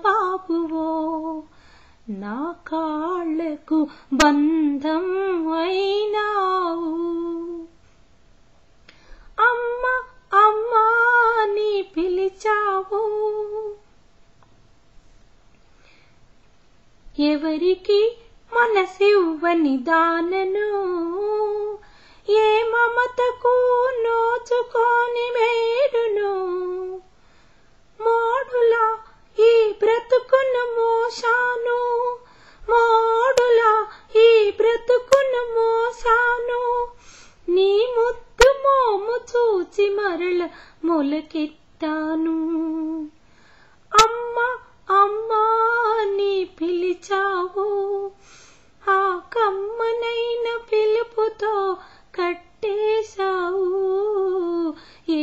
బాబువో, నా కాళ్ళకు బంధం అయినావు. అమ్మ అమ్మా నీ పిలిచావు, ఎవరికి మనసివ్వని దానను, ఏ మమతకు నోచుకోని వేడును. మోడులా ఈ బ్రతుకును మోసాను, మోడులా ఈ బ్రతుకును మోసాను, నీ ముద్దు మోము చూచి మరల మొలకెత్తాను. అమ్మ అమ్మా నీ పిలిచావు, ఆ కమ్మనైన పిలుపుతో కట్టేశావు. ఏ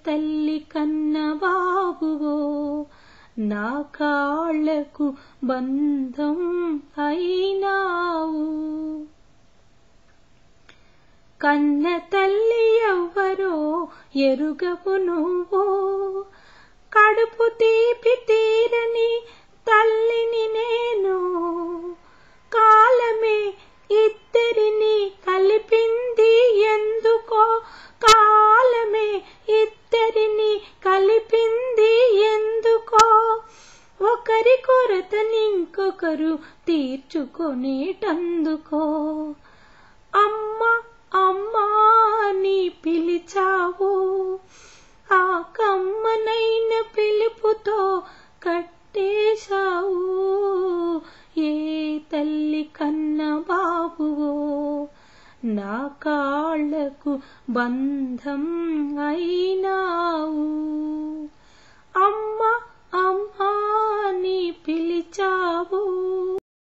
తల్లి కన్న బాబువో, నా కాళ్ళకు బంధం అయినావు. కన్న తల్లి ఎవ్వరో ఎరుగవు నువ్వు, కడుపు తీపి తీరని తల్లిని నేను. కాలమే ఇద్దరిని కలిపింది ఎందుకో, కాలమే ఇద్దరిని కలిపింది ఎందుకో, ఒకరి కొరతని ఇంకొకరు తీర్చుకొనేటందుకో. అమ్మ అమ్మా నీ పిలిచావు, ఆ కమ్మనైన పిలుపుతో కట్టేశావు. ఏ తల్లి కన్న బాబువో, నా కాళ్ళకు బంధం అయినావు.